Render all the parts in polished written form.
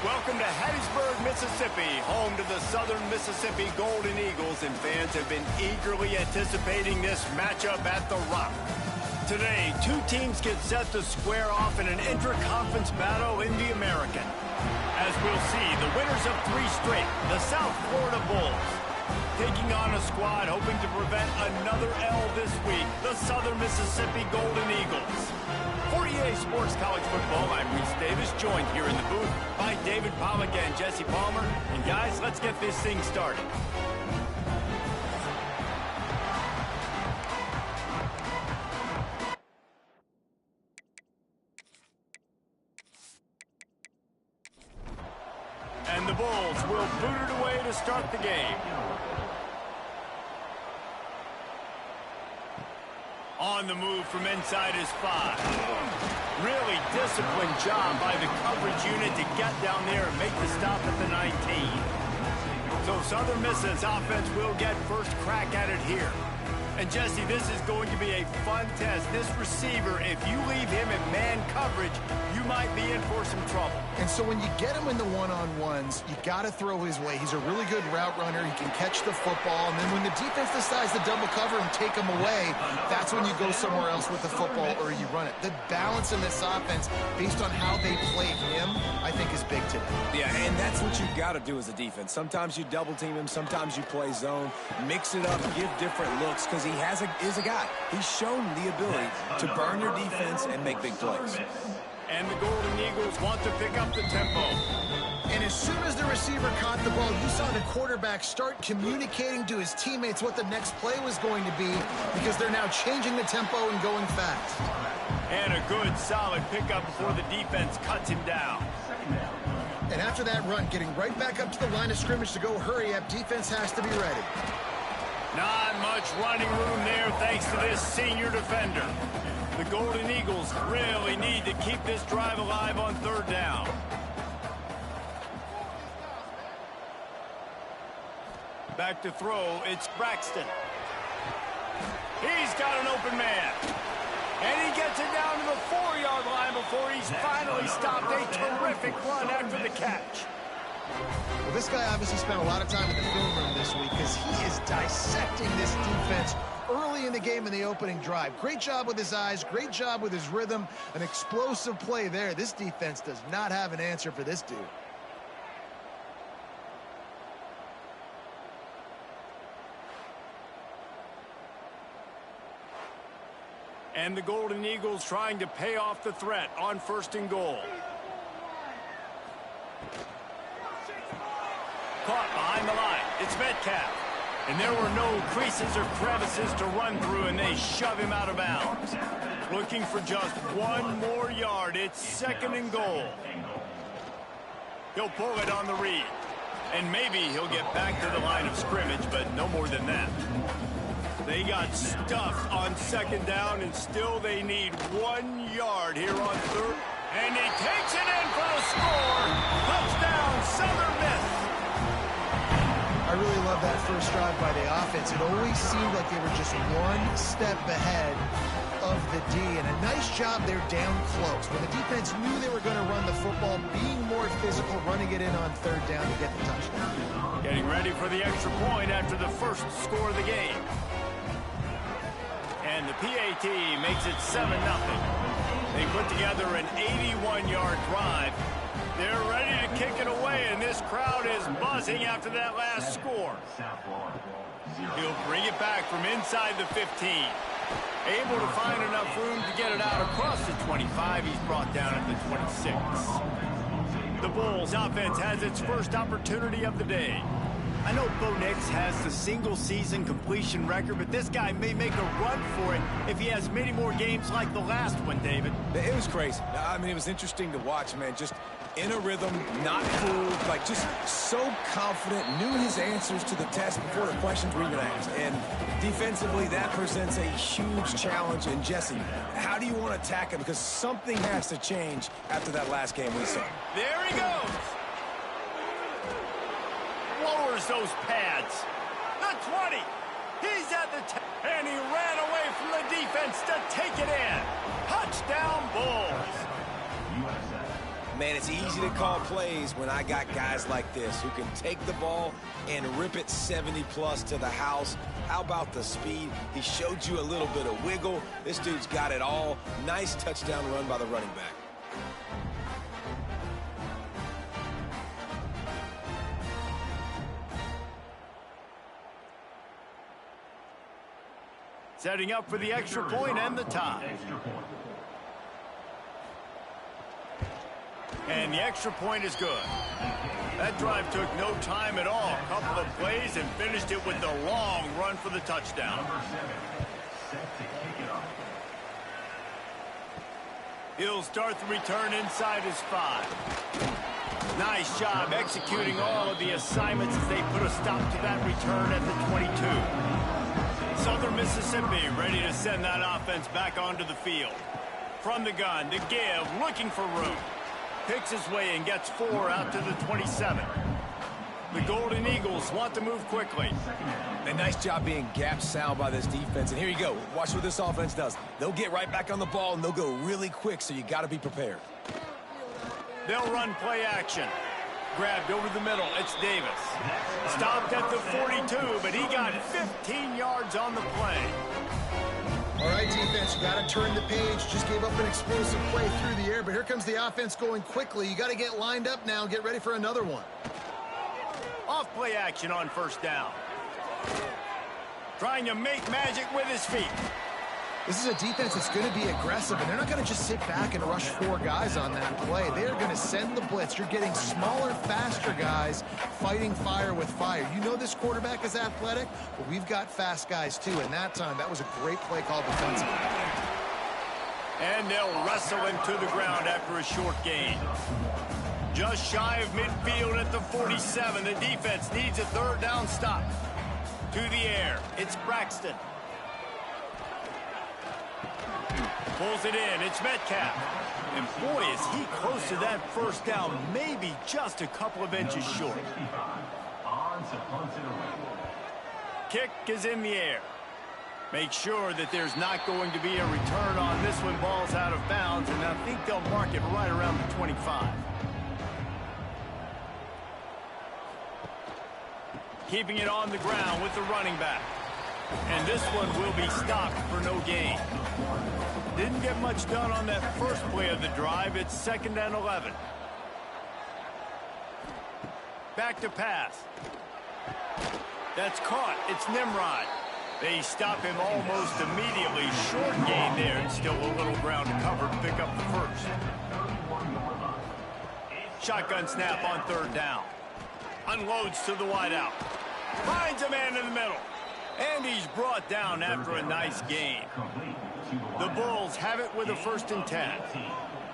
Welcome to Hattiesburg, Mississippi, home to the Southern Mississippi Golden Eagles, and fans have been eagerly anticipating this matchup at the Rock. Today, two teams get set to square off in an intra-conference battle in the American. As we'll see, the winners of 3 straight, the South Florida Bulls, taking on a squad hoping to prevent another L this week, the Southern Mississippi Golden Eagles. For EA Sports College Football, I'm Reese Davis, joined here in the booth by David Pollack and Jesse Palmer. And guys, let's get this thing started. And the Bulls will boot it away to start the game. On the move from inside his 5. Really disciplined job by the coverage unit to get down there and make the stop at the 19. So Southern Miss's offense will get first crack at it here. And Jesse, this is going to be a fun test. This receiver, if you leave him in man coverage, you might be in for some trouble. And so when you get him in the one-on-ones, you got to throw his way. He's a really good route runner. He can catch the football. And then when the defense decides to double cover and take him away, that's when you go somewhere else with the football or you run it. The balance in this offense, based on how they played him, I think is big today. Yeah, and that's what you got to do as a defense. Sometimes you double team him. Sometimes you play zone. Mix it up, give different looks, because he is a guy. He's shown the ability to burn your defense and make big plays. And the Golden Eagles want to pick up the tempo. And as soon as the receiver caught the ball, you saw the quarterback start communicating to his teammates what the next play was going to be, because they're now changing the tempo and going fast. And a good, solid pickup before the defense cuts him down. And after that run, getting right back up to the line of scrimmage to go hurry up, defense has to be ready. Not much running room there thanks to this senior defender. The Golden Eagles really need to keep this drive alive on 3rd down. Back to throw, it's Braxton. He's got an open man. And he gets it down to the 4-yard line before he's finally stopped. A terrific run after the catch. Well, this guy obviously spent a lot of time in the film room this week because he is dissecting this defense early in the game in the opening drive. Great job with his eyes, great job with his rhythm, an explosive play there. This defense does not have an answer for this dude. And the Golden Eagles trying to pay off the threat on 1st and goal. Caught behind the line. It's Metcalf. And there were no creases or crevices to run through, and they shove him out of bounds. Looking for just 1 more yard. It's 2nd and goal. He'll pull it on the read. And maybe he'll get back to the line of scrimmage, but no more than that. They got stuffed on 2nd down, and still they need 1 yard here on 3rd. And he takes it in for the score. Touchdown, Southern Miss. I really love that first drive by the offense. It always seemed like they were just 1 step ahead of the D, and a nice job there down close. When the defense knew they were going to run the football, being more physical, running it in on 3rd down to get the touchdown. Getting ready for the extra point after the first score of the game. And the PAT makes it 7-0. They put together an 81-yard drive. They're ready to kick it away, and this crowd is buzzing after that last score. He'll bring it back from inside the 15. Able to find enough room to get it out across the 25. He's brought down at the 26. The Bulls offense has its first opportunity of the day. I know Bo Nix has the single-season completion record, but this guy may make a run for it if he has many more games like the last one, David. It was crazy. I mean, it was interesting to watch, man. Just in a rhythm, not fooled, like just so confident, knew his answers to the test before the questions were even asked. And defensively, that presents a huge challenge. And Jesse, how do you want to attack it? Because something has to change after that last game we saw. There he goes. Lowers those pads. The 20. He's at the 10. And he ran away from the defense to take it in. Touchdown, Bulls. USF. Man, it's easy to call plays when I got guys like this who can take the ball and rip it 70-plus to the house. How about the speed? He showed you a little bit of wiggle. This dude's got it all. Nice touchdown run by the running back. Setting up for the extra point and the tie. And the extra point is good. That drive took no time at all. A couple of plays and finished it with the long run for the touchdown. He'll start the return inside his 5. Nice job executing all of the assignments as they put a stop to that return at the 22. Southern Mississippi ready to send that offense back onto the field. From the gun to give, looking for room. Picks his way and gets 4 out to the 27. The Golden Eagles want to move quickly. A nice job being gap sound by this defense. And here you go. Watch what this offense does. They'll get right back on the ball, and they'll go really quick, so you got to be prepared. They'll run play action. Grabbed over the middle. It's Davis. Stopped at the 42, but he got 15 yards on the play. All right, defense, you got to turn the page. Just gave up an explosive play through the air, but here comes the offense going quickly. You got to get lined up now and get ready for another one. Off play action on first down. Trying to make magic with his feet. This is a defense that's going to be aggressive, and they're not going to just sit back and rush 4 guys on that play. They're going to send the blitz. You're getting smaller, faster guys fighting fire with fire. You know this quarterback is athletic, but we've got fast guys too, and that time, that was a great play call defensively. And they'll wrestle him to the ground after a short gain. Just shy of midfield at the 47. The defense needs a third down stop. To the air, it's Braxton. Pulls it in, it's Metcalf. And boy, is he close to that first down, maybe just a couple of inches short. Kick is in the air. Make sure that there's not going to be a return on this one. Ball's out of bounds, and I think they'll mark it right around the 25. Keeping it on the ground with the running back. And this one will be stopped for no gain. Didn't get much done on that first play of the drive. It's 2nd and 11. Back to pass. That's caught. It's Nimrod. They stop him almost immediately. Short gain there, and still a little ground to cover to pick up the first. Shotgun snap on 3rd down. Unloads to the wideout. Finds a man in the middle. And he's brought down after a nice gain. The Bulls have it with a 1st and 10.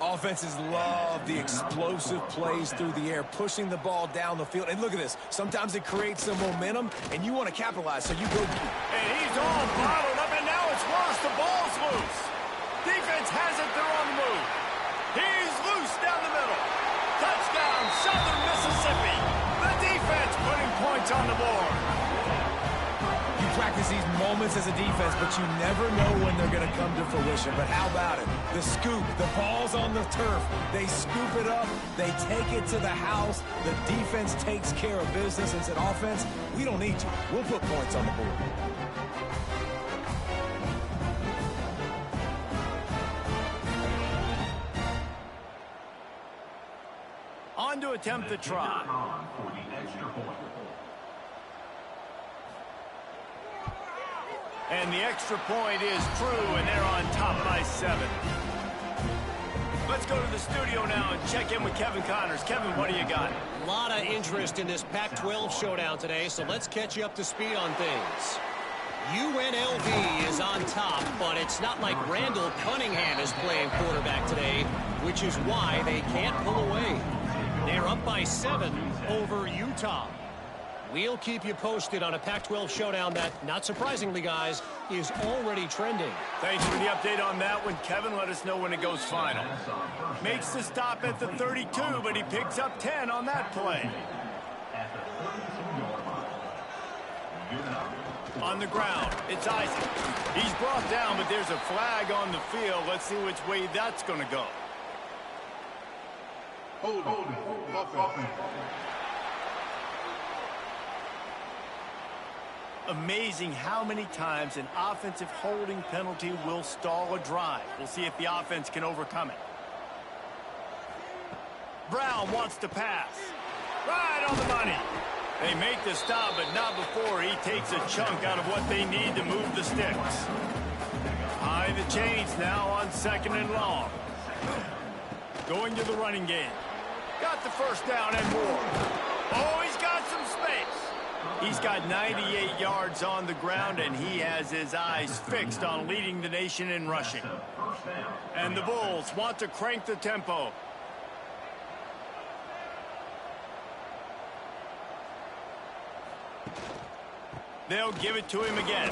Offenses love the explosive plays through the air, pushing the ball down the field. And look at this. Sometimes it creates some momentum, and you want to capitalize, so you go. And he's all bottled up, and now it's worse. The ball's loose. Defense has it. They're on the move. He's loose down the middle. Touchdown, Southern Mississippi. The defense putting points on the board. You practice these moments as a defense, but you never know when they're going to come to fruition. But how about it? The scoop, the ball's on the turf. They scoop it up. They take it to the house. The defense takes care of business and said, offense, we don't need you. We'll put points on the board. On to attempt the try. And the extra point is true, and they're on top by 7. Let's go to the studio now and check in with Kevin Connors. Kevin, what do you got? A lot of interest in this Pac-12 showdown today, so let's catch you up to speed on things. UNLV is on top, but it's not like Randall Cunningham is playing quarterback today, which is why they can't pull away. They're up by 7 over Utah. We'll keep you posted on a Pac-12 showdown that, not surprisingly, guys, is already trending. Thanks for the update on that one, Kevin. Let us know when it goes final. Makes the stop at the 32, but he picks up 10 on that play. On the ground, it's Isaac. He's brought down, but there's a flag on the field. Let's see which way that's going to go. Holding. Offense. Amazing how many times an offensive holding penalty will stall a drive. We'll see if the offense can overcome it. Brown wants to pass. Right on the money. They make the stop, but not before he takes a chunk out of what they need to move the sticks. High the chains now on 2nd and long. Going to the running game. Got the first down and more. Oh, he's got some space. He's got 98 yards on the ground, and he has his eyes fixed on leading the nation in rushing. And the Bulls want to crank the tempo. They'll give it to him again.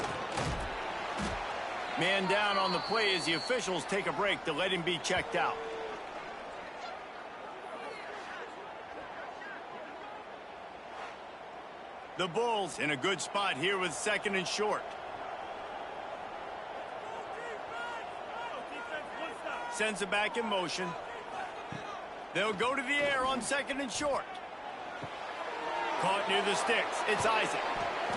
Man down on the play as the officials take a break to let him be checked out. The Bulls in a good spot here with 2nd and short. Sends it back in motion. They'll go to the air on 2nd and short. Caught near the sticks. It's Isaac.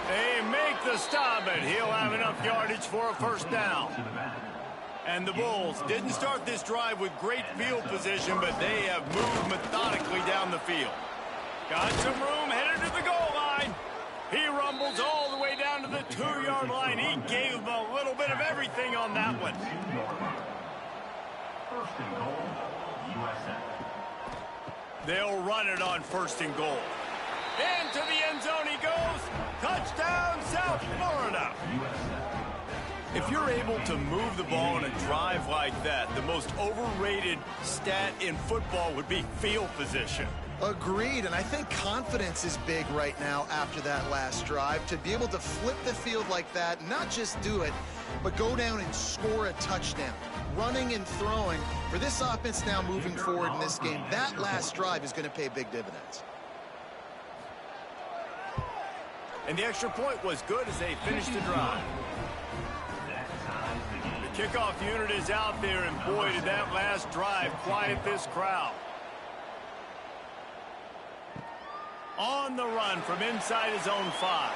They make the stop, and he'll have enough yardage for a first down. And the Bulls didn't start this drive with great field position, but they have moved methodically down the field. Got some room, headed to the goal line. He rumbles all the way down to the 2-yard line. He gave them a little bit of everything on that one. First and goal, USF. They'll run it on 1st and goal. Into the end zone he goes. Touchdown, South Florida. If you're able to move the ball in a drive like that, the most overrated stat in football would be field position. Agreed, and I think confidence is big right now after that last drive. To be able to flip the field like that, not just do it, but go down and score a touchdown. Running and throwing, for this offense now moving forward in this game, that last drive is going to pay big dividends. And the extra point was good as they finished the drive. The kickoff unit is out there, and boy, did that last drive quiet this crowd. On the run from inside his own 5.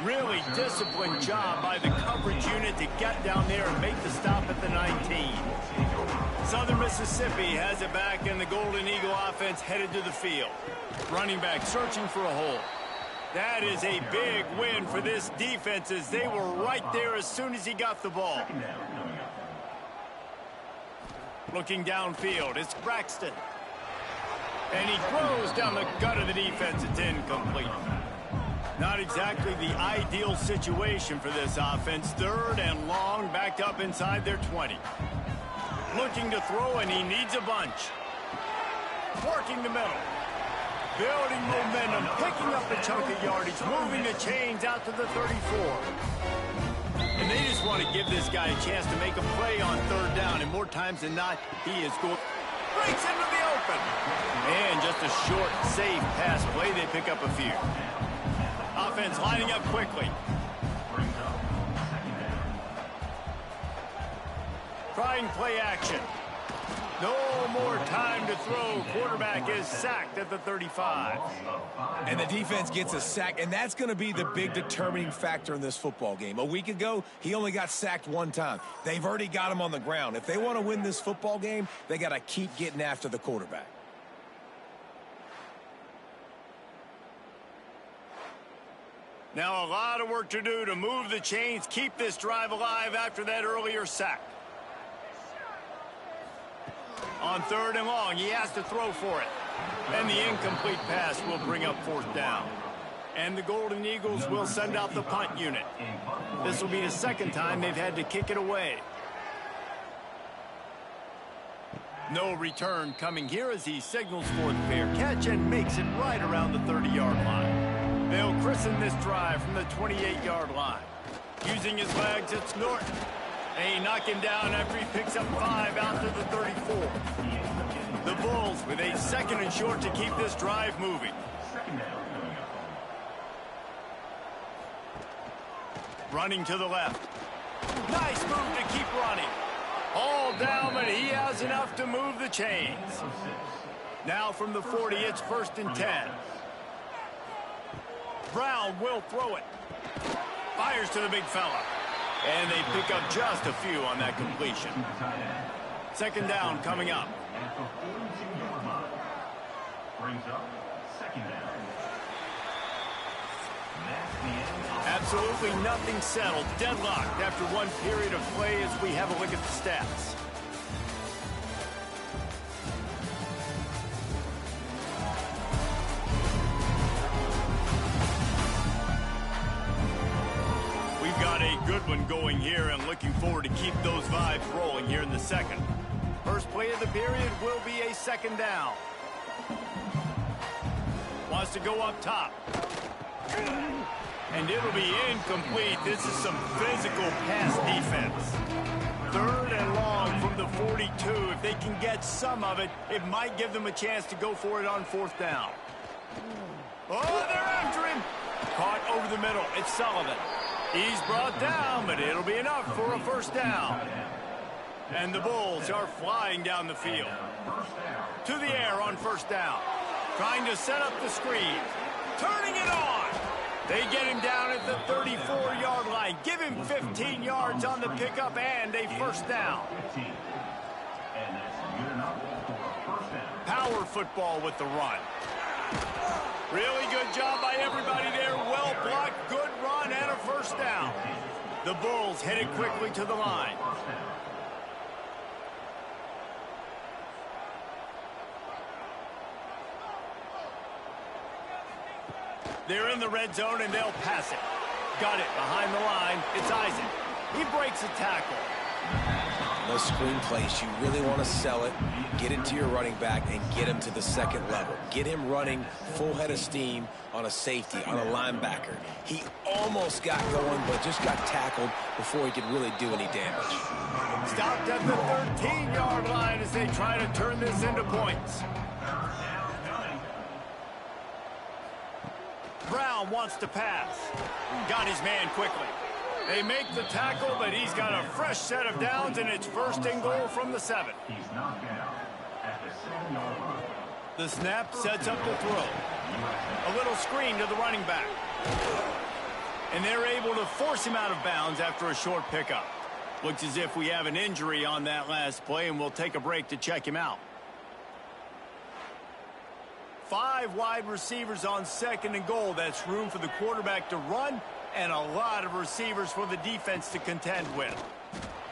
Really disciplined job by the coverage unit to get down there and make the stop at the 19. Southern Mississippi has it back, and the Golden Eagle offense headed to the field. Running back searching for a hole. That is a big win for this defense, as they were right there as soon as he got the ball. Looking downfield, it's Braxton. And he throws down the gut of the defense. It's incomplete. Not exactly the ideal situation for this offense. 3rd and long, backed up inside their 20. Looking to throw, and he needs a bunch. Working the middle. Building momentum, picking up a chunk of yardage, moving the chains out to the 34. And they just want to give this guy a chance to make a play on 3rd down, and more times than not, he is going. Breaks into the open. And just a short, safe pass play. They pick up a few. Offense lining up quickly. Trying play action. No more time to throw. Quarterback is sacked at the 35. And the defense gets a sack, and that's going to be the big determining factor in this football game. A week ago, he only got sacked 1 time. They've already got him on the ground. If they want to win this football game, they got to keep getting after the quarterback. Now a lot of work to do to move the chains, keep this drive alive after that earlier sack. On 3rd and long, he has to throw for it. And the incomplete pass will bring up 4th down. And the Golden Eagles will send out the punt unit. This will be the 2nd time they've had to kick it away. No return coming here as he signals for the fair catch and makes it right around the 30-yard line. They'll christen this drive from the 28-yard line. Using his legs, it's Norton. They knock him down after he picks up 5 out to the 34. The Bulls with a 2nd and short to keep this drive moving. Running to the left. Nice move to keep running. All ball down, but he has enough to move the chains. Now from the 40, it's 1st and 10. Brown will throw it. Fires to the big fella. And they pick up just a few on that completion. 2nd down coming up. Brings up 2nd down. Absolutely nothing settled. Deadlocked after one period of play as we have a look at the stats. We've got a good one going here and looking forward to keep those vibes rolling here in the second. First play of the period will be a 2nd down. Wants to go up top. And it'll be incomplete. This is some physical pass defense. 3rd and long from the 42. If they can get some of it, it might give them a chance to go for it on 4th down. Oh, they're after him. Caught over the middle. It's Sullivan. He's brought down, but it'll be enough for a 1st down. And the Bulls are flying down the field. To the air on 1st down. Trying to set up the screen. Turning it on. They get him down at the 34-yard line. Give him 15 yards on the pickup and a 1st down. And that's good enough for a 1st down. Power football with the run. Really good job by everybody there. Well blocked, good run, and a 1st down. The Bulls headed quickly to the line. They're in the red zone, and they'll pass it. Got it behind the line. It's Isaac. He breaks a tackle. Those screen plays, you really want to sell it, get it to your running back, and get him to the 2nd level. Get him running full head of steam on a safety, on a linebacker. He almost got going, but just got tackled before he could really do any damage. Stopped at the 13-yard line as they try to turn this into points. Brown wants to pass. Got his man quickly. They make the tackle, but he's got a fresh set of downs, and it's 1st and goal from the 7. He's knocked down at the 7-yard line. The snap sets up the throw. A little screen to the running back. And they're able to force him out of bounds after a short pickup. Looks as if we have an injury on that last play, and we'll take a break to check him out. 5 wide receivers on 2nd and goal. That's room for the quarterback to run and a lot of receivers for the defense to contend with.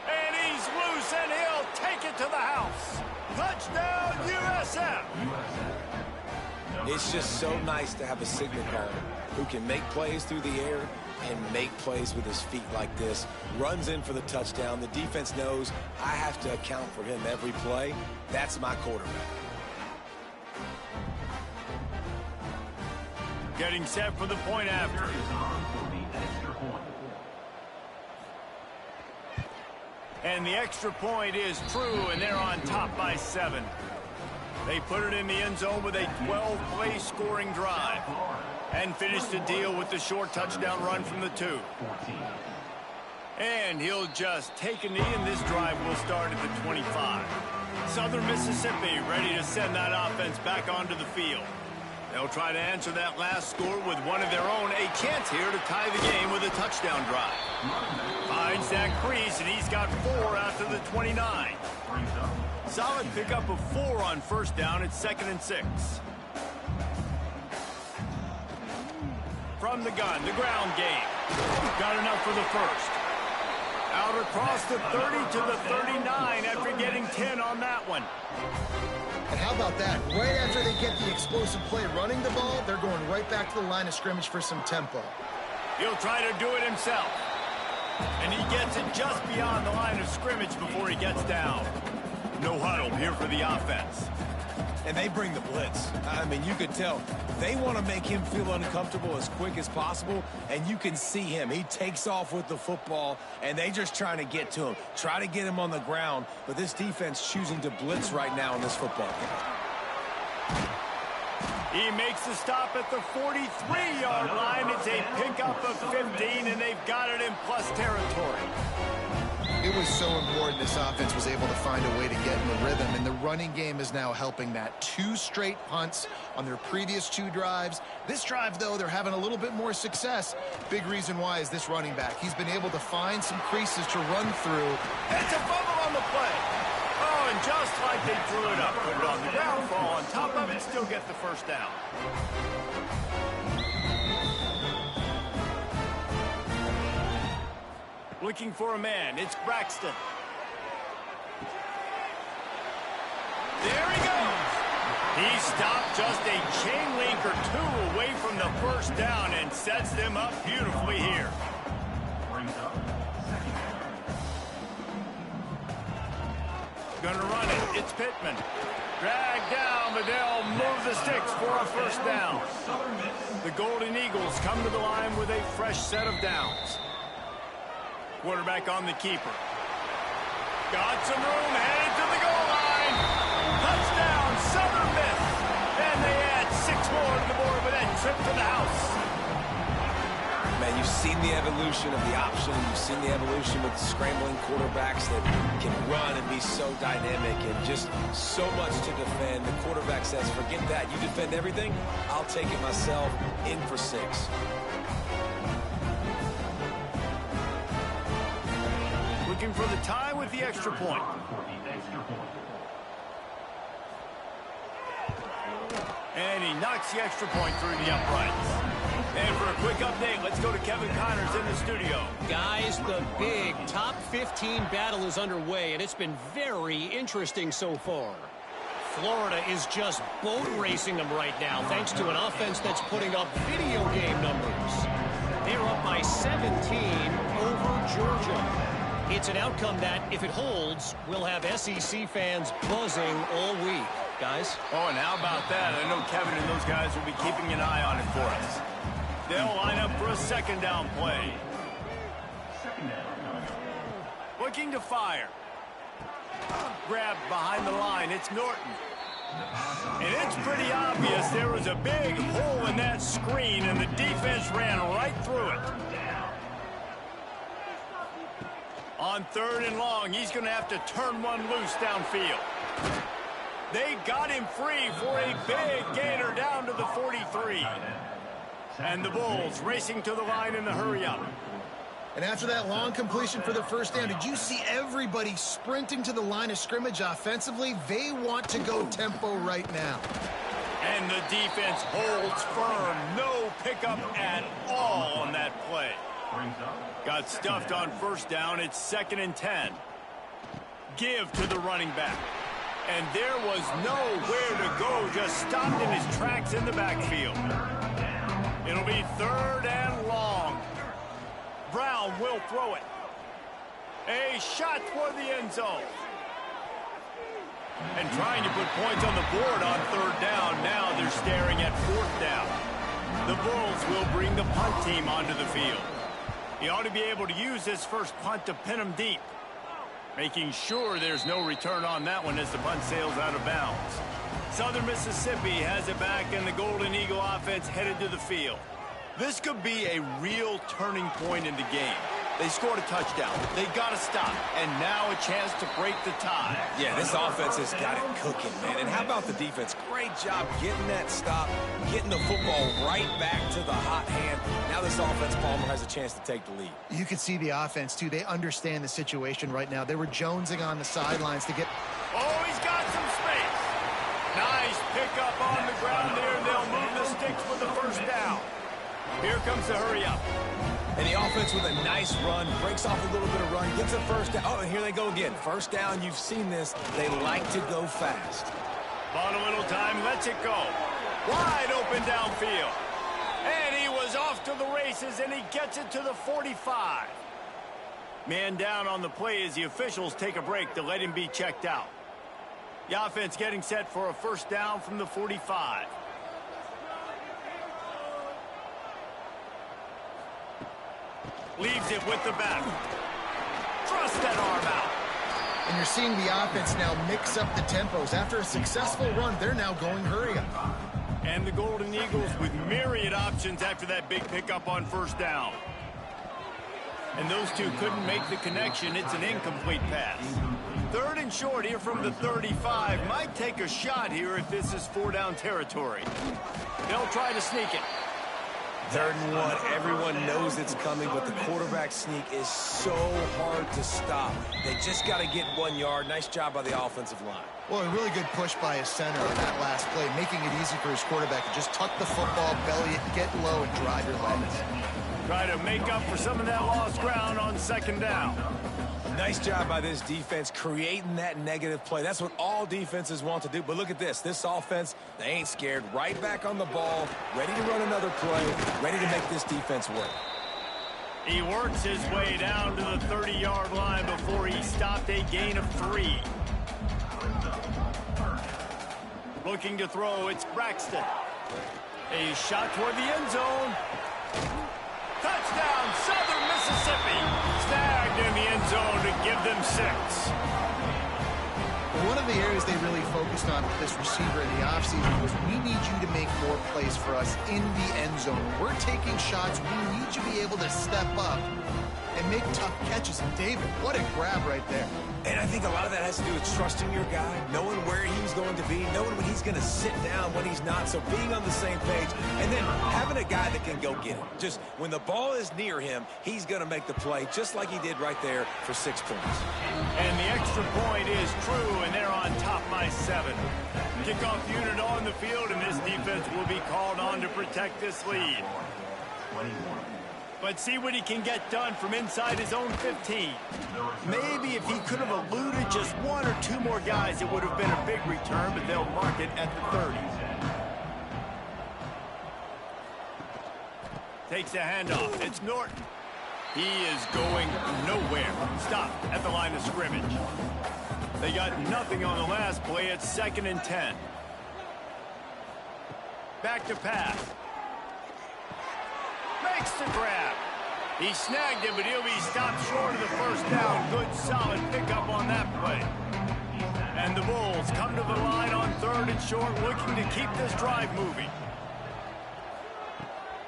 And he's loose, and he'll take it to the house. Touchdown, USF! It's just so nice to have a signal caller who can make plays through the air and make plays with his feet like this. Runs in for the touchdown. The defense knows I have to account for him every play. That's my quarterback. Getting set for the point after. And the extra point is true, and they're on top by 7. They put it in the end zone with a 12-play scoring drive and finish the deal with the short touchdown run from the 2. And he'll just take a knee, and this drive will start at the 25. Southern Mississippi ready to send that offense back onto the field. They'll try to answer that last score with one of their own. A chance here to tie the game with a touchdown drive. Finds that crease, and he's got 4 after the 29. Solid pickup of 4 on 1st down. It's 2nd and 6. From the gun, the ground game. Got enough for the 1st. Out across the 30 to the 39 after getting 10 on that one. And how about that? Right after they get the explosive play running the ball, they're going right back to the line of scrimmage for some tempo. He'll try to do it himself. And he gets it just beyond the line of scrimmage before he gets down. No huddle here for the offense. And they bring the blitz. I mean, you could tell they want to make him feel uncomfortable as quick as possible, and you can see him. He takes off with the football, and they just trying to get to him, try to get him on the ground, but this defense choosing to blitz right now in this football game. He makes the stop at the 43-yard line. It's a pickup of 15, and they've got it in plus territory. It was so important this offense was able to find a way to get in the rhythm, and the running game is now helping that. 2 straight punts on their previous 2 drives. This drive, though, they're having a little bit more success. Big reason why is this running back. He's been able to find some creases to run through. It's a fumble on the play. Oh, and just like they threw it up, put it on the ground, fall on top of it, still get the first down. Looking for a man. It's Braxton. There he goes. He stopped just a chain link or 2 away from the first down and sets them up beautifully here. Gonna run it. It's Pittman. Dragged down, but they'll move the sticks for a first down. The Golden Eagles come to the line with a fresh set of downs. Quarterback on the keeper. Got some room, headed to the goal line. Touchdown, Southern Miss. And they add 6 more to the board with that trip to the house. Man, you've seen the evolution of the option. You've seen the evolution with scrambling quarterbacks that can run and be so dynamic and just so much to defend. The quarterback says, forget that. You defend everything, I'll take it myself. In for 6. Looking for the tie with the extra point. And he knocks the extra point through the uprights. And for a quick update, let's go to Kevin Connors in the studio. Guys, the big top 15 battle is underway, and it's been very interesting so far. Florida is just boat racing them right now, thanks to an offense that's putting up video game numbers. They're up by 17 over Georgia. It's an outcome that, if it holds, will have SEC fans buzzing all week. Guys? Oh, and how about that? I know Kevin and those guys will be keeping an eye on it for us. They'll line up for a second down play. Looking to fire. Grabbed behind the line. It's Norton. And it's pretty obvious there was a big hole in that screen, and the defense ran right through it. On 3rd and long, he's going to have to turn one loose downfield. They got him free for a big gainer down to the 43. And the Bulls racing to the line in the hurry-up. And after that long completion for the first down, did you see everybody sprinting to the line of scrimmage offensively? They want to go tempo right now. And the defense holds firm. No pickup at all on that play. Got stuffed on first down. It's 2nd and 10. Give to the running back. And there was nowhere to go. Just stopped in his tracks in the backfield. It'll be 3rd and long. Brown will throw it. A shot toward the end zone. And trying to put points on the board on 3rd down. Now they're staring at 4th down. The Bulls will bring the punt team onto the field. He ought to be able to use this first punt to pin him deep. Making sure there's no return on that one as the punt sails out of bounds. Southern Mississippi has it back, and the Golden Eagle offense headed to the field. This could be a real turning point in the game. They scored a touchdown. They got to stop. And now a chance to break the tie. Yeah, this offense has got it cooking, man. And how about the defense? Great job getting that stop, getting the football right back to the hot hand. Now this offense, Palmer, has a chance to take the lead. You can see the offense, too. They understand the situation right now. They were jonesing on the sidelines to get... Oh, he's got some space. Nice pickup on the ground there. They'll move the sticks for the first down. Here comes the hurry-up. And the offense with a nice run, breaks off a little bit of run, gets a first down. Oh, and here they go again. First down, you've seen this. They like to go fast. Bought a little time, lets it go. Wide open downfield. And he was off to the races, and he gets it to the 45. Man down on the play as the officials take a break to let him be checked out. The offense getting set for a first down from the 45. Leaves it with the back. Thrust that arm out. And you're seeing the offense now mix up the tempos. After a successful run, they're now going hurry up. And the Golden Eagles with myriad options after that big pickup on first down. And those two couldn't make the connection. It's an incomplete pass. 3rd and short here from the 35. Might take a shot here if this is 4-down territory. They'll try to sneak it. 3rd and 1. Everyone knows it's coming, but the quarterback sneak is so hard to stop. They just got to get 1 yard. Nice job by the offensive line. Well, a really good push by his center on that last play, making it easy for his quarterback to just tuck the football, belly it, get low, and drive your legs. Try to make up for some of that lost ground on 2nd down. Nice job by this defense creating that negative play. That's what all defenses want to do. But look at this. This offense, they ain't scared. Right back on the ball, ready to run another play, ready to make this defense work. He works his way down to the 30-yard line before he stopped a gain of 3. Looking to throw, it's Braxton. A shot toward the end zone. Touchdown, Southern Mississippi. Snagged in the end zone to give them 6. One of the areas they really focused on with this receiver in the offseason was we need you to make more plays for us in the end zone. We're taking shots. We need you to be able to step up and make tough catches. And David, what a grab right there. And I think a lot of that has to do with trusting your guy, knowing where he's going to be, knowing when he's going to sit down, when he's not. So being on the same page, and then having a guy that can go get it. Just when the ball is near him, he's going to make the play, just like he did right there for 6 points. And the extra point is true, and they're on top by 7. Kickoff unit on the field, and this defense will be called on to protect this lead. But see what he can get done from inside his own 15. Maybe if he could have eluded just 1 or 2 more guys, it would have been a big return, but they'll mark it at the 30. Takes a handoff. It's Norton. He is going nowhere. Stop at the line of scrimmage. They got nothing on the last play. It's 2nd and 10. Back to pass. Makes the grab. He snagged it, but he'll be stopped short of the 1st down. Good, solid pickup on that play. And the Bulls come to the line on 3rd and short, looking to keep this drive moving.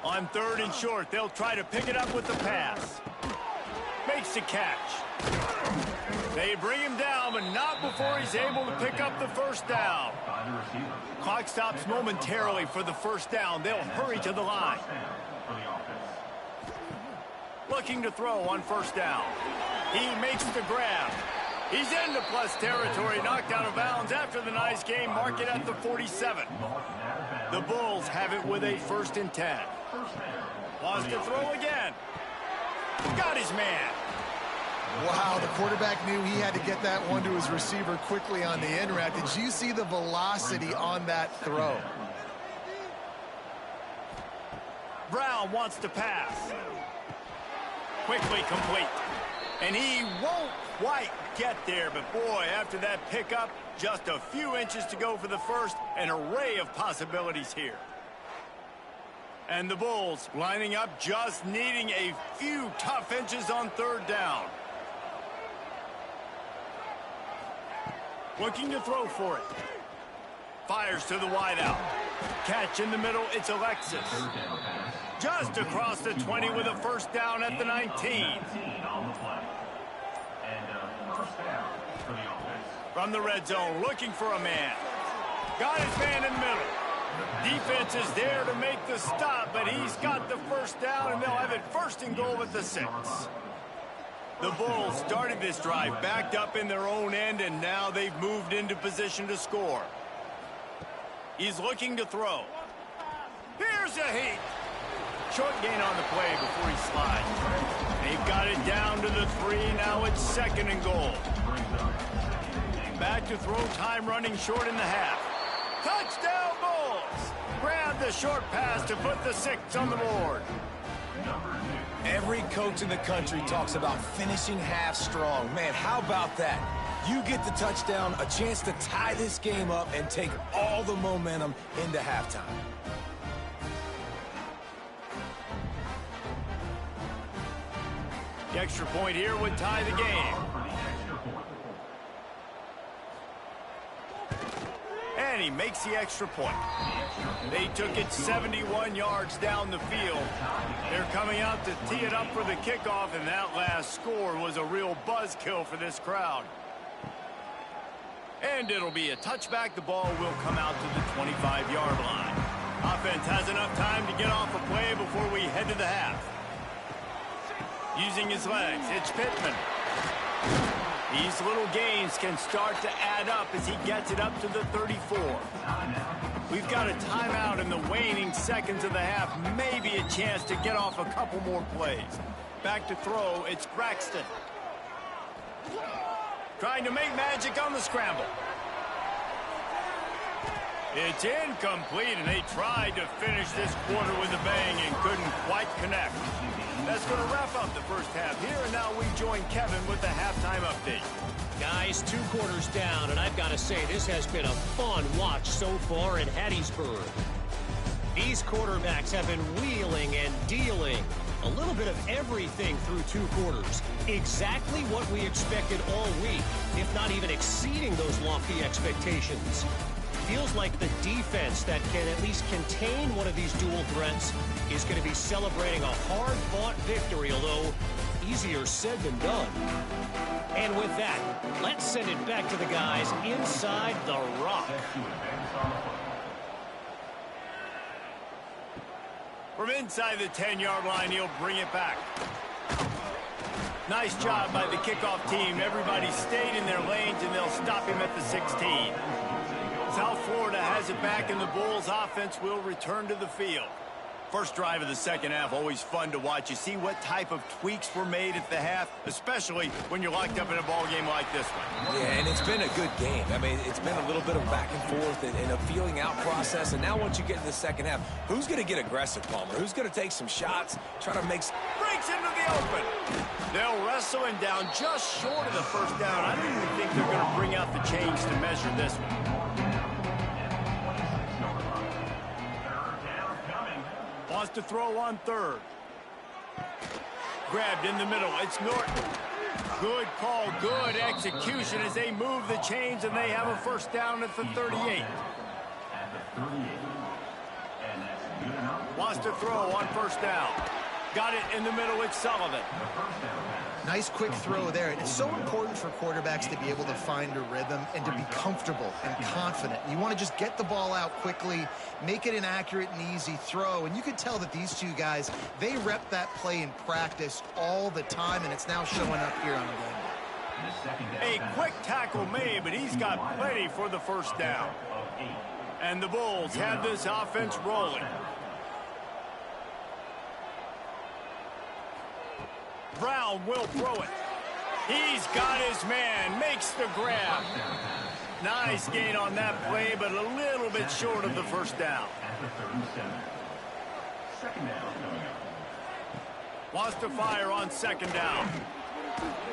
On 3rd and short, they'll try to pick it up with the pass. Makes the catch. They bring him down, but not before he's able to pick up the 1st down. Clock stops momentarily for the 1st down. They'll hurry to the line. Looking to throw on 1st down. He makes the grab. He's into plus territory, knocked out of bounds after the nice game. Mark it at the 47. The Bulls have it with a 1st and 10. Wants to throw again. Got his man. Wow, the quarterback knew he had to get that one to his receiver quickly on the in route. Did you see the velocity on that throw? Brown wants to pass. Quickly complete. And he won't quite get there, but boy, after that pickup, just a few inches to go for the 1st. An array of possibilities here. And the Bulls lining up, just needing a few tough inches on 3rd down. Looking to throw for it. Fires to the wideout. Catch in the middle, it's Alexis. Just across the 20 with a 1st down at the 19. From the red zone, looking for a man. Got his man in the middle. Defense is there to make the stop, but he's got the 1st down, and they'll have it 1st and goal at the 6. The Bulls started this drive, backed up in their own end, and now they've moved into position to score. He's looking to throw. Here's a heat. Short gain on the play before he slides. They've got it down to the 3. Now it's 2nd and goal. Back to throw time, running short in the half. Touchdown Bulls! Grab the short pass to put the 6 on the board. Every coach in the country talks about finishing half strong. Man, how about that? You get the touchdown, a chance to tie this game up and take all the momentum into halftime. The extra point here would tie the game. And and he makes the extra point. They took it 71 yards down the field. They're coming out to tee it up for the kickoff, and that last score was a real buzzkill for this crowd. And it'll be a touchback. The ball will come out to the 25-yard line. Offense has enough time to get off a play before we head to the half. Using his legs, it's Pittman. These little gains can start to add up as he gets it up to the 34. We've got a timeout in the waning seconds of the half. Maybe a chance to get off a couple more plays. Back to throw, it's Braxton. Trying to make magic on the scramble. It's incomplete, and they tried to finish this quarter with a bang and couldn't quite connect. That's going to wrap up the first half here, and now we join Kevin with the halftime update. Guys, 2 quarters down, and I've got to say, this has been a fun watch so far in Hattiesburg. These quarterbacks have been wheeling and dealing. A little bit of everything through 2 quarters. Exactly what we expected all week, if not even exceeding those lofty expectations. Feels like the defense that can at least contain one of these dual threats is going to be celebrating a hard-fought victory, although easier said than done. And with that, let's send it back to the guys inside the Rock. From inside the 10-yard line, he'll bring it back. Nice job by the kickoff team. Everybody stayed in their lanes, and they'll stop him at the 16. South Florida has it back, and the Bulls offense will return to the field. First drive of the second half, always fun to watch. You see what type of tweaks were made at the half, especially when you're locked up in a ball game like this one. Yeah, and it's been a good game. I mean, it's been a little bit of back and forth and a feeling out process. And now once you get in the second half, who's going to get aggressive, Palmer? Who's going to take some shots, try to make... Breaks into the open. They'll wrestle him down just short of the first down. I don't even think they're going to bring out the chains to measure this one. Wants to throw on third. Grabbed in the middle. It's Norton. Good call, good execution as they move the chains, and they have a first down at the 38. Wants to throw on first down. Got it in the middle. It's Sullivan. Nice quick throw there. It's so important for quarterbacks to be able to find a rhythm and to be comfortable and confident. You want to just get the ball out quickly, make it an accurate and easy throw. And you can tell that these 2 guys, they rep that play in practice all the time, and it's now showing up here on the game. A quick tackle made, but he's got plenty for the first down. And the Bulls have this offense rolling. Brown will throw it. He's got his man, makes the grab. Nice gain on that play, but a little bit short of the first down. Wants to fire on second down.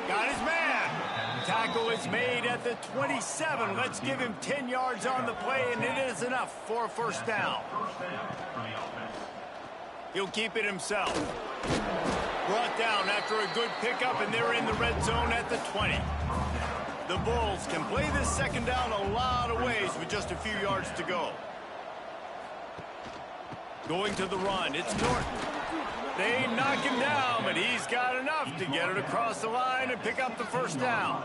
Got his man. Tackle is made at the 27. Let's give him 10 yards on the play, and it is enough for a first down. He'll keep it himself. Brought down after a good pickup, and they're in the red zone at the 20. The Bulls can play this second down a lot of ways with just a few yards to go. Going to the run, it's Norton. They knock him down, but he's got enough to get it across the line and pick up the first down.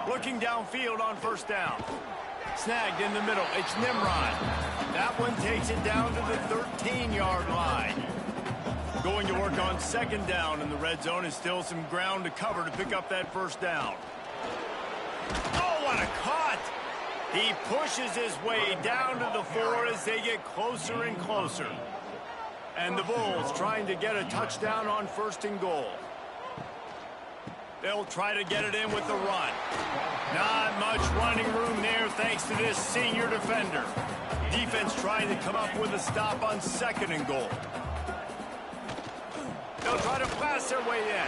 Looking downfield on first down. Snagged in the middle. It's Nimrod. That one takes it down to the 13-yard line. Going to work on second down in the red zone, and still some ground to cover to pick up that first down. Oh, what a cut! He pushes his way down to the 4 as they get closer and closer. And the Bulls trying to get a touchdown on first and goal. They'll try to get it in with the run. Not much running room there thanks to this senior defender. Defense trying to come up with a stop on second and goal. They'll try to pass their way in.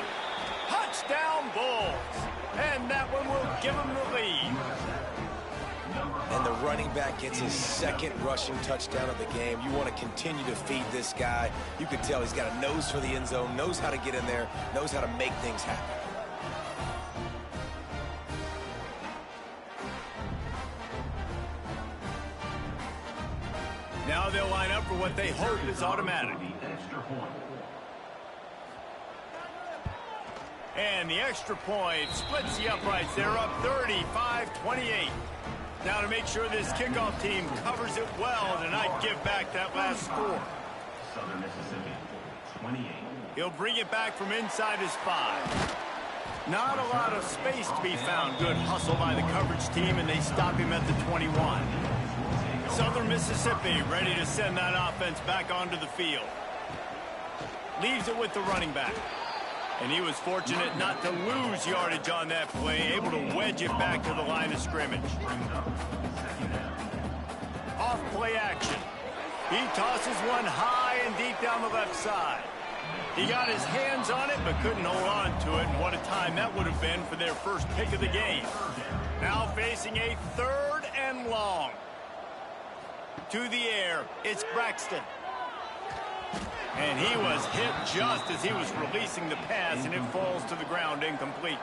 Touchdown Bulls. And that one will give them the lead. And the running back gets his second rushing touchdown of the game. You want to continue to feed this guy. You can tell he's got a nose for the end zone, knows how to get in there, knows how to make things happen. Now they'll line up for what they hope is automatic. And the extra point splits the uprights. They're up 35-28. Now to make sure this kickoff team covers it well to not give back that last score. Southern Mississippi, 28. He'll bring it back from inside his 5. Not a lot of space to be found. Good hustle by the coverage team, and they stop him at the 21. Southern Mississippi ready to send that offense back onto the field. Leaves it with the running back. And he was fortunate not to lose yardage on that play, able to wedge it back to the line of scrimmage. Off play action. He tosses one high and deep down the left side. He got his hands on it, but couldn't hold on to it. And what a time that would have been for their first pick of the game. Now facing a 3rd and long. To the air, it's Braxton. And he was hit just as he was releasing the pass, and it falls to the ground incomplete.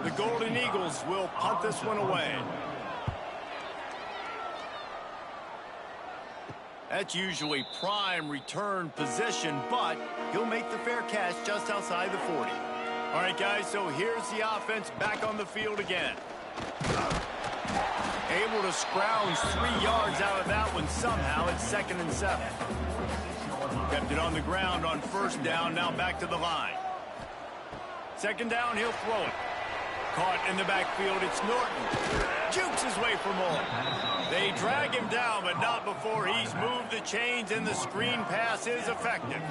The Golden Eagles will punt this one away. That's usually prime return position, but he'll make the fair catch just outside the 40. All right, guys, so here's the offense back on the field again. Able to scrounge 3 yards out of that one somehow. It's 2nd and 7. Kept it on the ground on 1st down, now back to the line. 2nd down, he'll throw it. Caught in the backfield, it's Norton. Jukes his way for more. They drag him down, but not before he's moved the chains, and the screen pass is effective.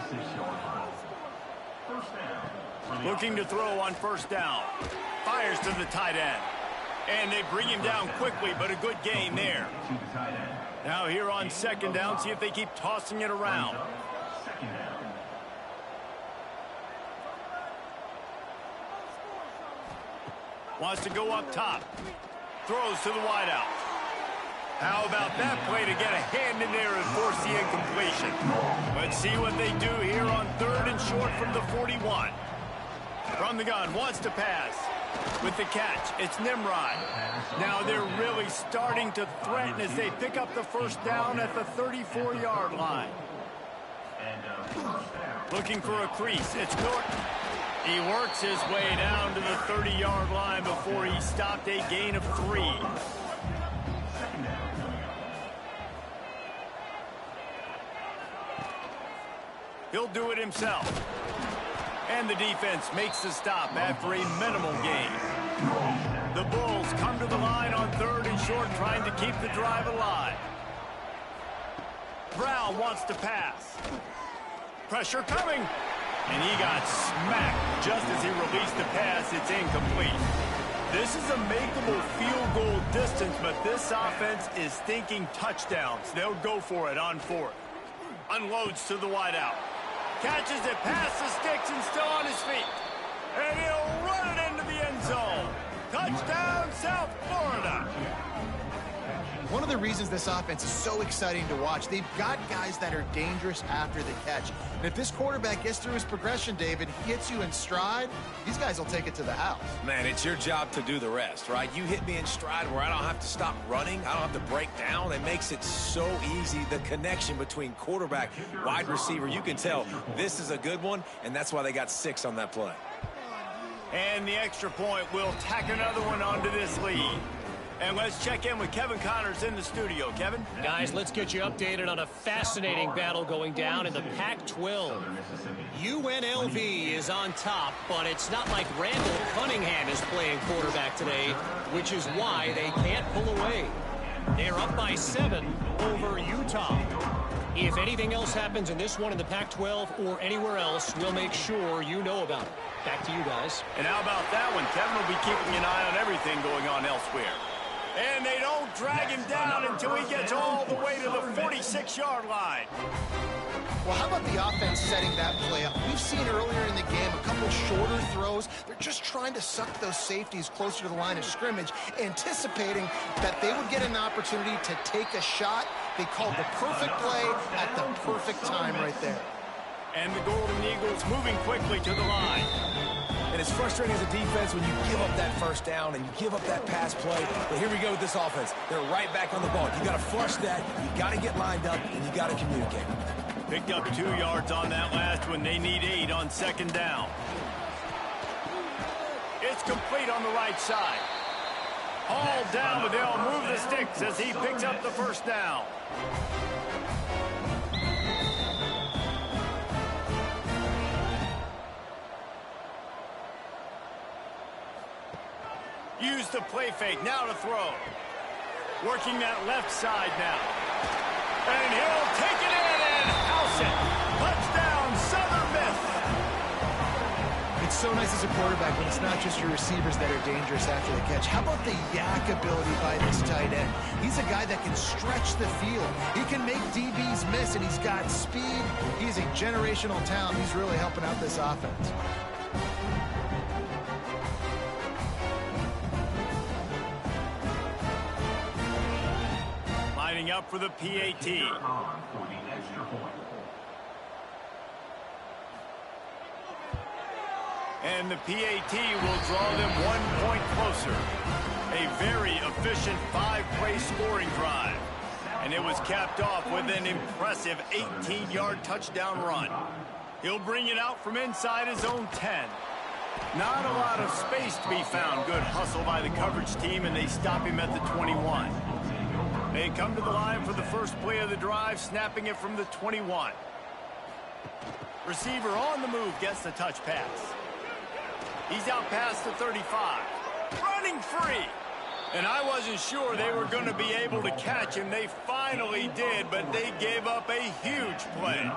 Looking to throw on 1st down. Fires to the tight end. And they bring him down quickly, but a good gain there. Now here on 2nd down, see if they keep tossing it around. Wants to go up top. Throws to the wideout. How about that play to get a hand in there and force the incompletion? Let's see what they do here on 3rd and short from the 41. From the gun, wants to pass. With the catch, it's Nimrod. Now they're really starting to threaten as they pick up the 1st down at the 34-yard line. Looking for a crease, it's Norton. He works his way down to the 30-yard line before he stopped a gain of 3. He'll do it himself. And the defense makes the stop after a minimal gain. The Bulls come to the line on 3rd and short, trying to keep the drive alive. Brown wants to pass. Pressure coming. And he got smacked just as he released the pass. It's incomplete. This is a makeable field goal distance, but this offense is thinking touchdowns. They'll go for it on 4th. Unloads to the wideout. Catches it past the sticks and still on his feet. And he'll run it into the end zone. Touchdown, South Florida. One of the reasons this offense is so exciting to watch, they've got guys that are dangerous after the catch. And if this quarterback gets through his progression, David, he hits you in stride, these guys will take it to the house. Man, it's your job to do the rest, right? You hit me in stride where I don't have to stop running. I don't have to break down. It makes it so easy, the connection between quarterback, wide receiver. You can tell this is a good one, and that's why they got 6 on that play. And the extra point will tack another one onto this lead. And let's check in with Kevin Connors in the studio. Kevin? Guys, let's get you updated on a fascinating battle going down in the Pac-12. UNLV is on top, but it's not like Randall Cunningham is playing quarterback today, which is why they can't pull away. They're up by 7 over Utah. If anything else happens in this one in the Pac-12 or anywhere else, we'll make sure you know about it. Back to you guys. And how about that one? Kevin will be keeping an eye on everything going on elsewhere. And they don't drag him down until he gets all the way to the 46-yard line. Well, how about the offense setting that play up? We've seen earlier in the game a couple shorter throws. They're just trying to suck those safeties closer to the line of scrimmage, anticipating that they would get an opportunity to take a shot. They called the perfect play at the perfect time right there. And the Golden Eagles moving quickly to the line. And it's frustrating as a defense when you give up that first down and you give up that pass play. But here we go with this offense. They're right back on the ball. You got to flush that. You got to get lined up, and you got to communicate. Picked up 2 yards on that last one. They need 8 on second down. It's complete on the right side. Hauled down, but they'll move the sticks as he picks up the first down. Use the play fake, now to throw. Working that left side now. And he'll take it in and house it. Touchdown, Southern Miss. It's so nice as a quarterback when it's not just your receivers that are dangerous after the catch. How about the yak ability by this tight end? He's a guy that can stretch the field. He can make DBs miss, and he's got speed. He's a generational talent. He's really helping out this offense. Lining up for the PAT. And the PAT will draw them 1 point closer. A very efficient 5-play scoring drive. And it was capped off with an impressive 18-yard touchdown run. He'll bring it out from inside his own 10. Not a lot of space to be found. Good hustle by the coverage team, and they stop him at the 21. They come to the line for the first play of the drive, snapping it from the 21. Receiver on the move gets the touch pass. He's out past the 35. Running free. And I wasn't sure they were going to be able to catch him. They finally did, but they gave up a huge play.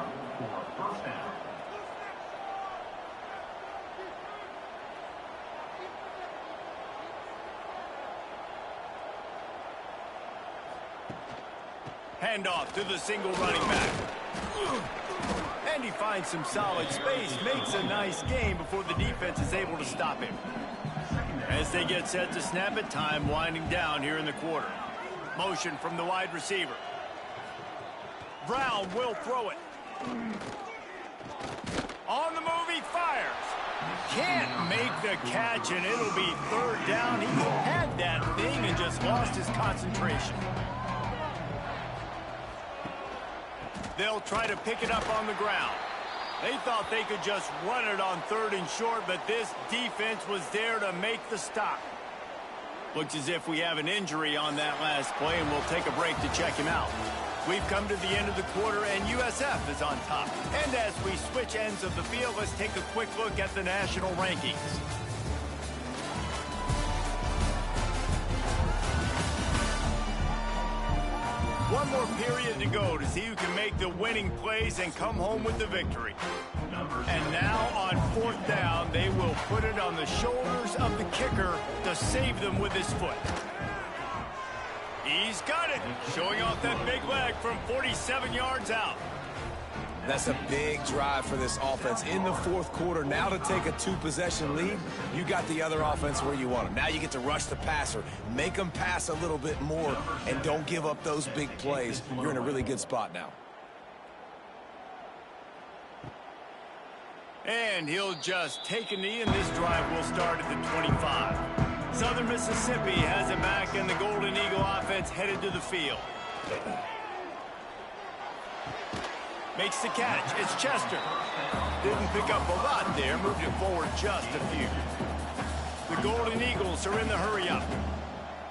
Handoff to the single running back. And he finds some solid space, makes a nice gain before the defense is able to stop him. As they get set to snap it, time winding down here in the quarter. Motion from the wide receiver. Brown will throw it. On the move, he fires. Can't make the catch, and it'll be third down. He had that thing and just lost his concentration. They'll try to pick it up on the ground. They thought they could just run it on 3rd and short, but this defense was there to make the stop. Looks as if we have an injury on that last play, and we'll take a break to check him out. We've come to the end of the quarter, and USF is on top. And as we switch ends of the field, let's take a quick look at the national rankings. One more period to go to see who can make the winning plays and come home with the victory. And now on 4th down, they will put it on the shoulders of the kicker to save them with his foot. He's got it, showing off that big leg from 47 yards out. That's a big drive for this offense in the 4th quarter. Now to take a 2-possession lead, you got the other offense where you want them. Now you get to rush the passer, make them pass a little bit more, and don't give up those big plays. You're in a really good spot now. And he'll just take a knee, and this drive will start at the 25. Southern Mississippi has it back, and the Golden Eagle offense headed to the field. Makes the catch. It's Chester. Didn't pick up a lot there. Moved it forward just a few. The Golden Eagles are in the hurry-up.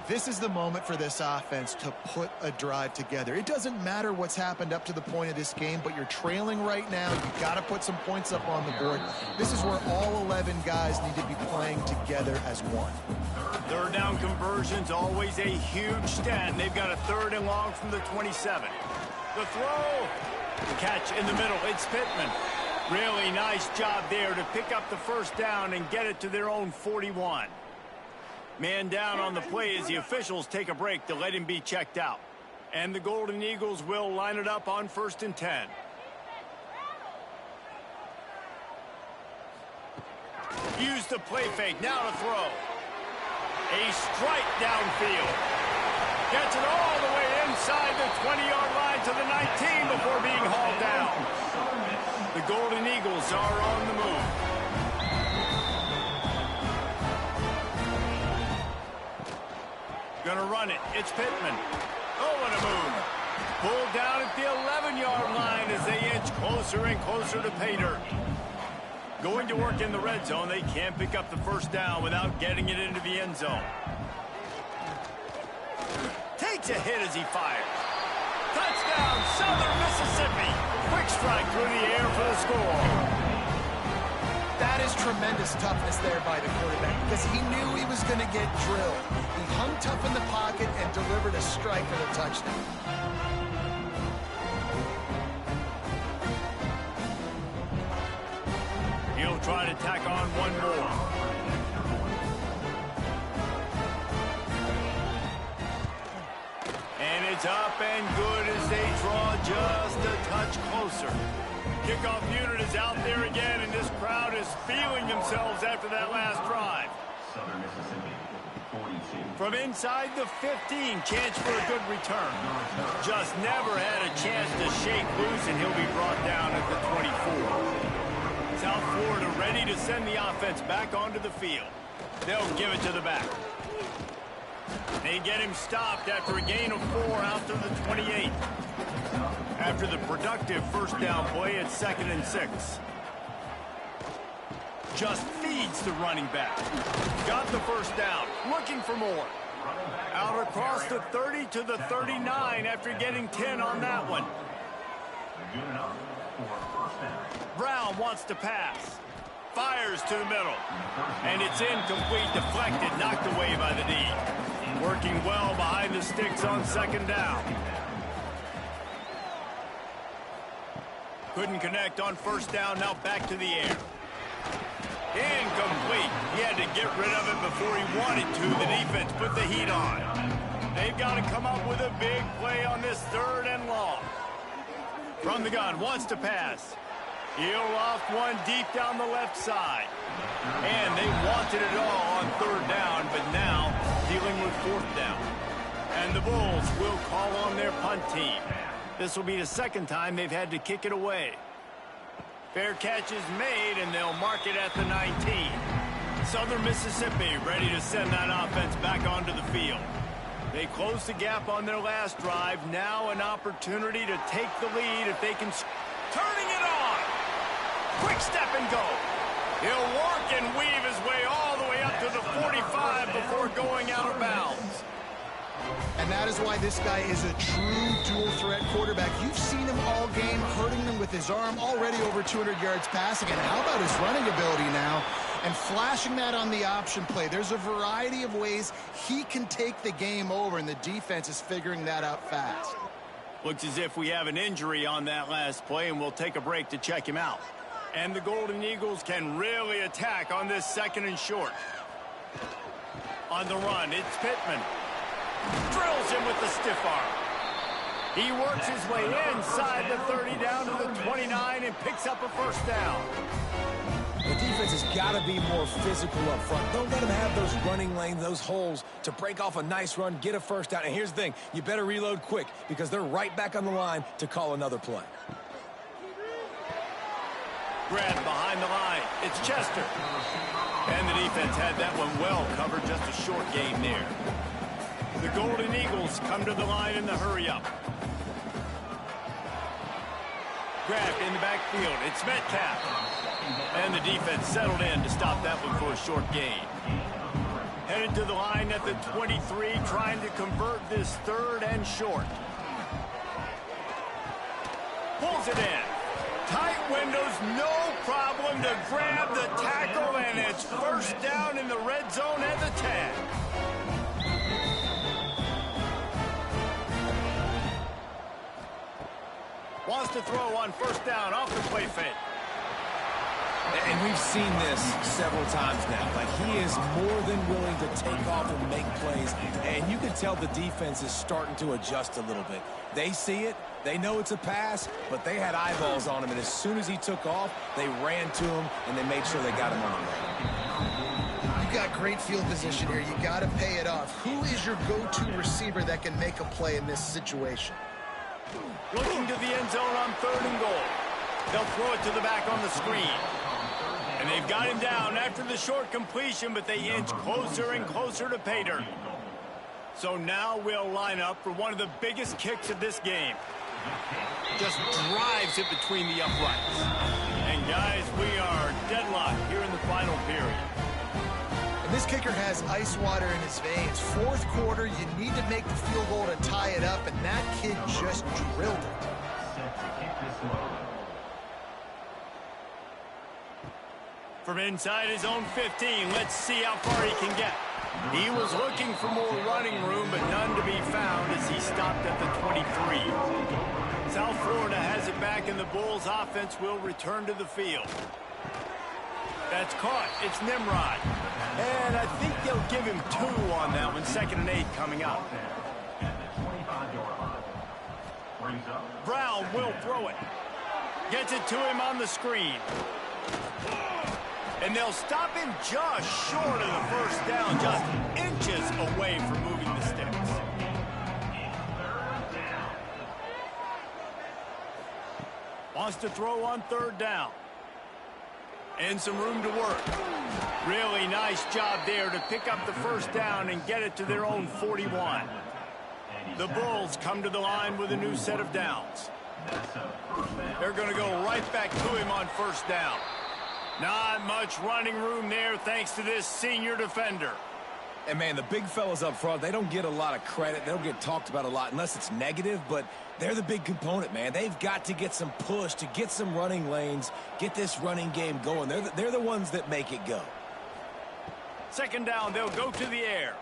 This is the moment for this offense to put a drive together. It doesn't matter what's happened up to the point of this game, but you're trailing right now. You've got to put some points up on the board. This is where all 11 guys need to be playing together as one. 3rd down conversions, always a huge stat, and they've got a 3rd and long from the 27. The throw. The catch in the middle. It's Pittman. Really nice job there to pick up the first down and get it to their own 41. Man down on the play as the officials take a break to let him be checked out. And the Golden Eagles will line it up on 1st and 10. Use the play fake. Now to throw. A strike downfield. Gets it all the way inside the 20-yard line to the 19 before being hauled down. The Golden Eagles are on the move. run it. It's Pittman. Oh, what a move. Pulled down at the 11-yard line as they inch closer and closer to pay dirt. Going to work in the red zone, they can't pick up the first down without getting it into the end zone. Takes a hit as he fires. Touchdown, Southern Mississippi. Quick strike through the air for the score. That is tremendous toughness there by the quarterback because he knew he was going to get drilled. He hung tough in the pocket and delivered a strike for the touchdown. He'll try to tack on one more. And it's up and good as they draw just a touch closer. Kickoff unit is out there again, and this crowd is feeling themselves after that last drive. Southern Mississippi, 42. From inside the 15, chance for a good return. Just never had a chance to shake loose, and he'll be brought down at the 24. South Florida ready to send the offense back onto the field. They'll give it to the back. They get him stopped after a gain of 4 out to the 28. After the productive first down play, it's 2nd and 6. Just feeds the running back. Got the first down. Looking for more. Out across the 30 to the 39 after getting 10 on that one. Good enough for first down. Brown wants to pass. Fires to the middle. And it's incomplete, deflected, knocked away by the D. Working well behind the sticks on 2nd down. Couldn't connect on first down, now back to the air. Incomplete. He had to get rid of it before he wanted to. The defense put the heat on. They've got to come up with a big play on this 3rd and long. From the gun, wants to pass. He'll loft one deep down the left side. And they wanted it all on 3rd down, but now dealing with 4th down. And the Bulls will call on their punt team. This will be the 2nd time they've had to kick it away. Fair catch is made, and they'll mark it at the 19. Southern Mississippi ready to send that offense back onto the field. They closed the gap on their last drive. Now an opportunity to take the lead if they can. Turning it on. Quick step and go. He'll work and weave his way all the way up to the 45 before going out of bounds. And that is why this guy is a true dual-threat quarterback. You've seen him all game, hurting them with his arm, already over 200 yards passing. And how about his running ability now? And flashing that on the option play. There's a variety of ways he can take the game over, and the defense is figuring that out fast. Looks as if we have an injury on that last play, and we'll take a break to check him out. And the Golden Eagles can really attack on this 2nd and short. On the run, it's Pittman. Drills him with the stiff arm. He works his way inside the 30 down to the 29 and picks up a first down. The defense has got to be more physical up front. Don't let them have those running lanes, those holes to break off a nice run, get a first down. And here's the thing, you better reload quick because they're right back on the line to call another play. Grab behind the line. It's Chester. And the defense had that one well covered, just a short gain there. The Golden Eagles come to the line in the hurry-up. Grabbed in the backfield. It's Metcalf. And the defense settled in to stop that one for a short gain. Headed to the line at the 23, trying to convert this 3rd and short. Pulls it in. Tight windows, no problem to grab the tackle, and it's first down in the red zone at the 10. Wants to throw on first down off the play fake. And we've seen this several times now. Like, he is more than willing to take off and make plays. And you can tell the defense is starting to adjust a little bit. They see it. They know it's a pass, but they had eyeballs on him. And as soon as he took off, they ran to him, and they made sure they got him on the run. You got great field position here. You got to pay it off. Who is your go-to receiver that can make a play in this situation? Looking to the end zone on 3rd and goal. They'll throw it to the back on the screen. And they've got him down after the short completion, but they inch closer and closer to pay dirt. So now we'll line up for one of the biggest kicks of this game. Just drives it between the uprights. And guys, we are deadlocked here in the final period. And this kicker has ice water in his veins. Fourth quarter, you need to make the field goal to tie it up, and that kid just drilled it. From inside his own 15, let's see how far he can get. He was looking for more running room, but none to be found as he stopped at the 23. South Florida has it back, and the Bulls offense will return to the field. That's caught. It's Nimrod. And I think they'll give him 2 on that one. 2nd and 8 coming up. Brown will throw it. Gets it to him on the screen. And they'll stop him just short of the first down, just inches away from moving the sticks. Wants to throw on 3rd down. And some room to work. Really nice job there to pick up the first down and get it to their own 41. The Bulls come to the line with a new set of downs. They're going to go right back to him on 1st down. Not much running room there thanks to this senior defender. And, man, the big fellas up front, they don't get a lot of credit. They don't get talked about a lot unless it's negative, but they're the big component, man. They've got to get some push, to get some running lanes, get this running game going. They're the ones that make it go. 2nd down, they'll go to the air.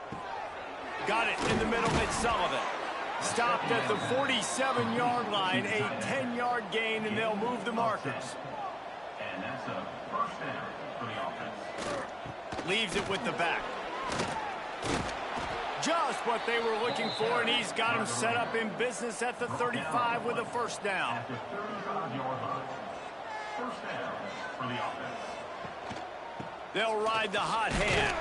Got it in the middle, it's Sullivan. Stopped at the 47-yard line, a 10-yard gain, and they'll move the markers. And that's a 1st down for the offense. Leaves it with the back. Just what they were looking for, and he's got him set up in business at the 35 with a 1st down. At the 35-yard line. 1st down for the offense. They'll ride the hot hand.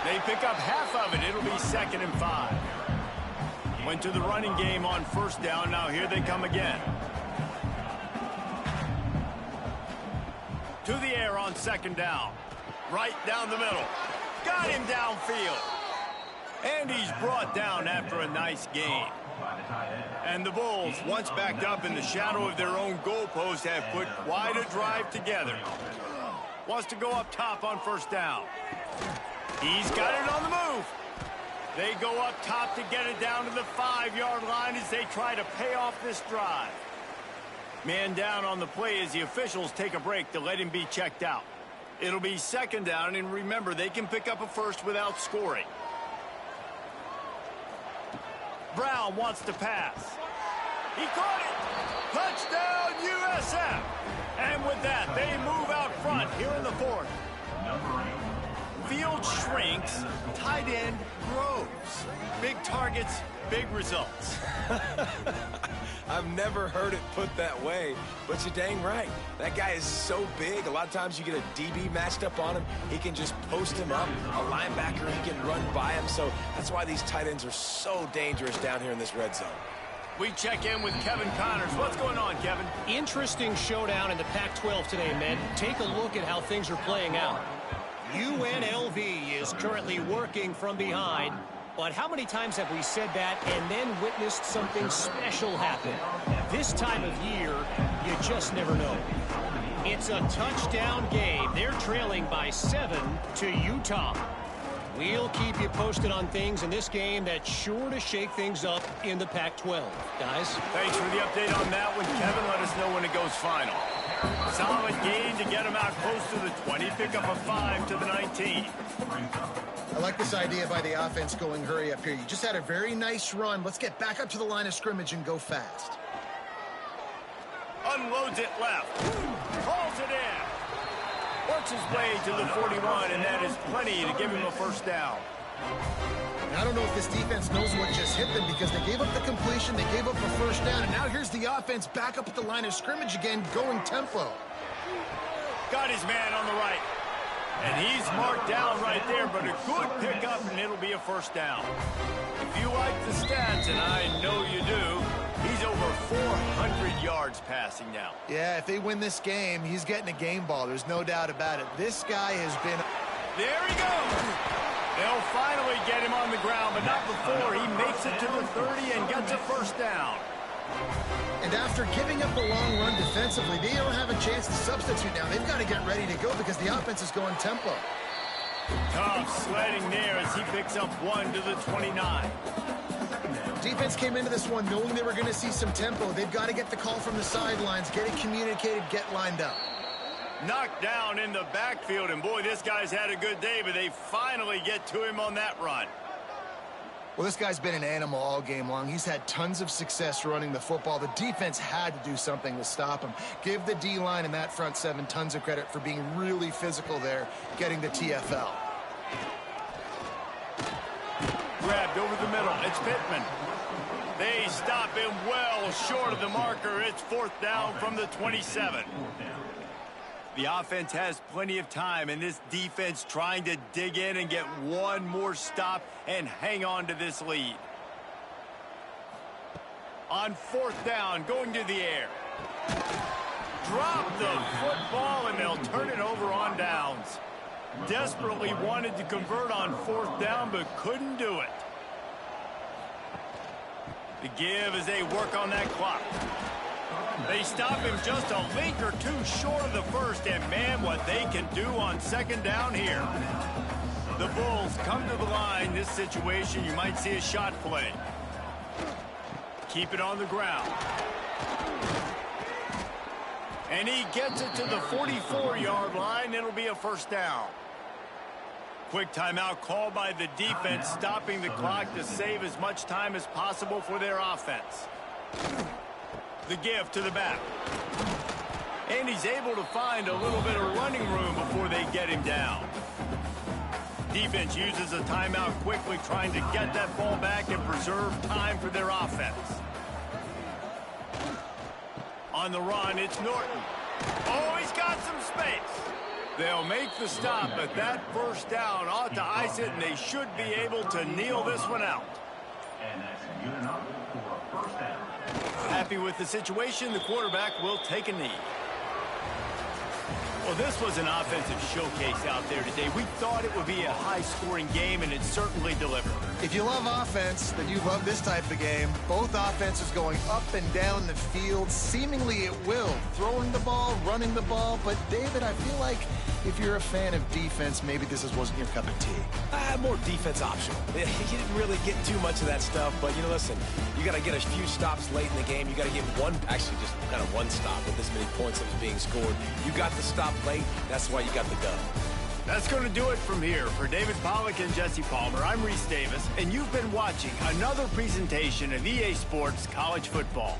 They pick up half of it. It'll be 2nd and 5. Went to the running game on 1st down. Now here they come again. To the air on 2nd down. Right down the middle. Got him downfield. And he's brought down after a nice gain. And the Bulls, once backed up in the shadow of their own goalpost, have put quite a drive together. Wants to go up top on 1st down. He's got it on the move. They go up top to get it down to the 5-yard line as they try to pay off this drive. Man down on the play as the officials take a break to let him be checked out. It'll be 2nd down, and remember, they can pick up a first without scoring. Brown wants to pass. He caught it. Touchdown, USF. And with that, they move out front here in the 4th. Field shrinks, tight end grows. Big targets, big results. I've never heard it put that way, but you're dang right. That guy is so big. A lot of times you get a DB matched up on him. He can just post him up. A linebacker, he can run by him. So that's why these tight ends are so dangerous down here in this red zone. We check in with Kevin Connors. What's going on, Kevin? Interesting showdown in the Pac-12 today, men. Take a look at how things are playing out. UNLV is currently working from behind. But how many times have we said that and then witnessed something special happen? This time of year, you just never know. It's a touchdown game. They're trailing by 7 to Utah. We'll keep you posted on things in this game that's sure to shake things up in the Pac-12. Guys? Thanks for the update on that one, Kevin. Let us know when it goes final. Solid gain to get him out close to the 20. Pick up a 5 to the 19. I like this idea by the offense going hurry up here. You just had a very nice run. Let's get back up to the line of scrimmage and go fast. Unloads it left. Hauls it in. Works his way to the 41, and that is plenty to give him a 1st down. I don't know if this defense knows what just hit them because they gave up the completion, they gave up a 1st down, and now here's the offense back up at the line of scrimmage again, going tempo. Got his man on the right. And he's marked down right there, but a good pickup, and it'll be a 1st down. If you like the stats, and I know you do, he's over 400 yards passing now. Yeah, if they win this game, he's getting a game ball. There's no doubt about it. This guy has been... There he goes. They'll finally he get him on the ground, but not before he makes it to the 30 and gets a first down. And after giving up a long run defensively, they don't have a chance to substitute now. They've got to get ready to go because the offense is going tempo. Tough sledding there as he picks up 1 to the 29. Defense came into this one knowing they were going to see some tempo. They've got to get the call from the sidelines, get it communicated, get lined up. Knocked down in the backfield, and boy, this guy's had a good day, but they finally get to him on that run. Well, this guy's been an animal all game long. He's had tons of success running the football. The defense had to do something to stop him. Give the D-line and that front seven tons of credit for being really physical there, getting the TFL. Grabbed over the middle. It's Pittman. They stop him well short of the marker. It's 4th down from the 27. The offense has plenty of time, and this defense trying to dig in and get one more stop and hang on to this lead. On 4th down, going to the air. Drop the football, and they'll turn it over on downs. Desperately wanted to convert on 4th down, but couldn't do it. The give as they work on that clock. They stop him just a link or two short of the first, and man, what they can do on 2nd down here. The Bulls come to the line. This situation, you might see a shot play. Keep it on the ground. And he gets it to the 44-yard line. It'll be a first down. Quick timeout called by the defense, stopping the clock to save as much time as possible for their offense. The give to the back. And he's able to find a little bit of running room before they get him down. Defense uses a timeout quickly, trying to get that ball back and preserve time for their offense. On the run, it's Norton. Oh, he's got some space. They'll make the stop, but that first down ought to ice it, and they should be able to kneel this one out. And that's good enough for a first down. Happy with the situation, the quarterback will take a knee. Well, this was an offensive showcase out there today. We thought it would be a high-scoring game, and it certainly delivered. If you love offense, then you love this type of game. Both offenses going up and down the field, seemingly at will. Throwing the ball, running the ball. But, David, I feel like if you're a fan of defense, maybe this wasn't your cup of tea. More defense optional. You didn't really get too much of that stuff, but, you know, listen, you got to get a few stops late in the game. You got to get one stop with this many points that was being scored. You got the stop late. That's why you got the dub. That's going to do it from here. For David Pollack and Jesse Palmer, I'm Reese Davis, and you've been watching another presentation of EA Sports College Football.